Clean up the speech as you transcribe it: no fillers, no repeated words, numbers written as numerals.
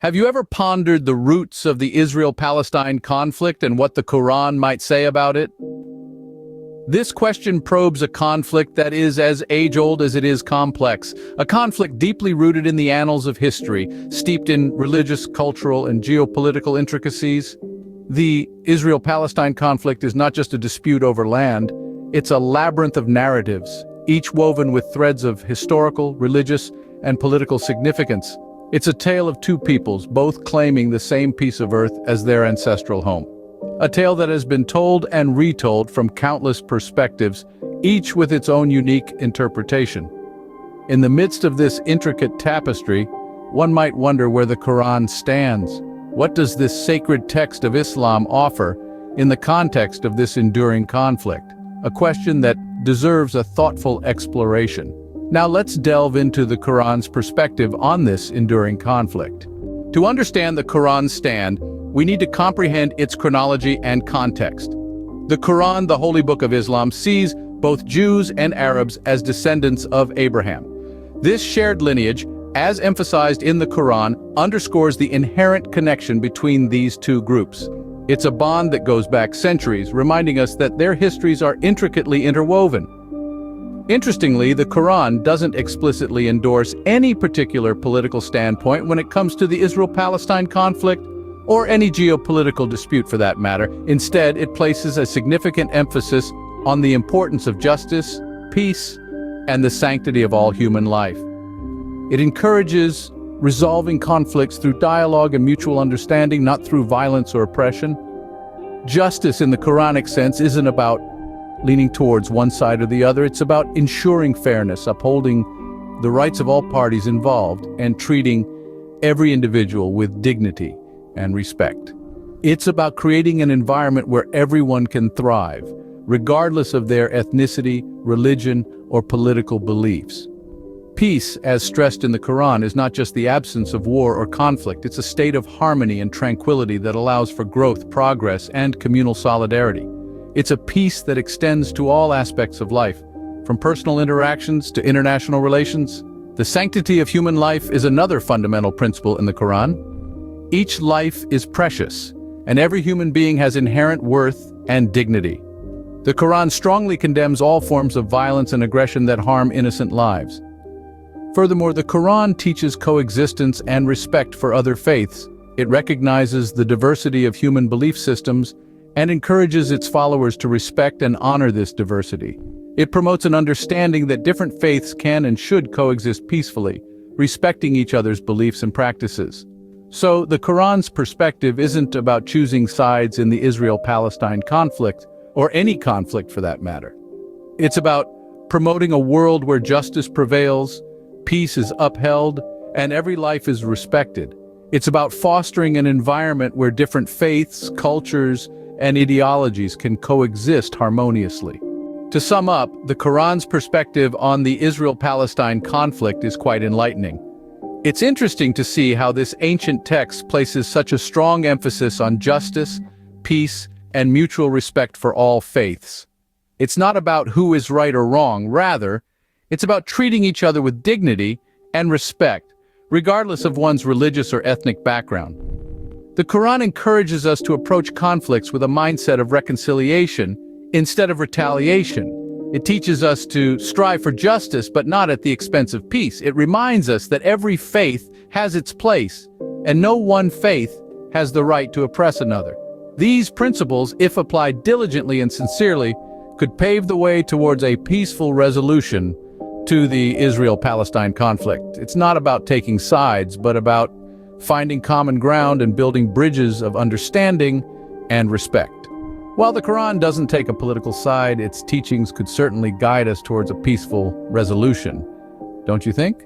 Have you ever pondered the roots of the Israel-Palestine conflict and what the Quran might say about it? This question probes a conflict that is as age-old as it is complex, a conflict deeply rooted in the annals of history, steeped in religious, cultural, and geopolitical intricacies. The Israel-Palestine conflict is not just a dispute over land, it's a labyrinth of narratives, each woven with threads of historical, religious, and political significance. It's a tale of two peoples, both claiming the same piece of earth as their ancestral home. A tale that has been told and retold from countless perspectives, each with its own unique interpretation. In the midst of this intricate tapestry, one might wonder where the Quran stands. What does this sacred text of Islam offer in the context of this enduring conflict? A question that deserves a thoughtful exploration. Now let's delve into the Quran's perspective on this enduring conflict. To understand the Quran's stand, we need to comprehend its chronology and context. The Quran, the holy book of Islam, sees both Jews and Arabs as descendants of Abraham. This shared lineage, as emphasized in the Quran, underscores the inherent connection between these two groups. It's a bond that goes back centuries, reminding us that their histories are intricately interwoven. Interestingly, the Quran doesn't explicitly endorse any particular political standpoint when it comes to the Israel-Palestine conflict, or any geopolitical dispute for that matter. Instead, it places a significant emphasis on the importance of justice, peace, and the sanctity of all human life. It encourages resolving conflicts through dialogue and mutual understanding, not through violence or oppression. Justice in the Quranic sense isn't about leaning towards one side or the other. It's about ensuring fairness, upholding the rights of all parties involved, and treating every individual with dignity and respect. It's about creating an environment where everyone can thrive, regardless of their ethnicity, religion, or political beliefs. Peace, as stressed in the Quran, is not just the absence of war or conflict. It's a state of harmony and tranquility that allows for growth, progress, and communal solidarity. It's a peace that extends to all aspects of life, from personal interactions to international relations. The sanctity of human life is another fundamental principle in the Quran. Each life is precious, and every human being has inherent worth and dignity. The Quran strongly condemns all forms of violence and aggression that harm innocent lives. Furthermore, the Quran teaches coexistence and respect for other faiths. It recognizes the diversity of human belief systems and encourages its followers to respect and honor this diversity. It promotes an understanding that different faiths can and should coexist peacefully, respecting each other's beliefs and practices. So, the Quran's perspective isn't about choosing sides in the Israel-Palestine conflict, or any conflict for that matter. It's about promoting a world where justice prevails, peace is upheld, and every life is respected. It's about fostering an environment where different faiths, cultures, and ideologies can coexist harmoniously. To sum up, the Quran's perspective on the Israel-Palestine conflict is quite enlightening. It's interesting to see how this ancient text places such a strong emphasis on justice, peace, and mutual respect for all faiths. It's not about who is right or wrong, rather, it's about treating each other with dignity and respect, regardless of one's religious or ethnic background. The Quran encourages us to approach conflicts with a mindset of reconciliation instead of retaliation. It teaches us to strive for justice, but not at the expense of peace. It reminds us that every faith has its place, and no one faith has the right to oppress another. These principles, if applied diligently and sincerely, could pave the way towards a peaceful resolution to the Israel-Palestine conflict. It's not about taking sides, but about finding common ground and building bridges of understanding and respect. While the Quran doesn't take a political side, its teachings could certainly guide us towards a peaceful resolution. Don't you think?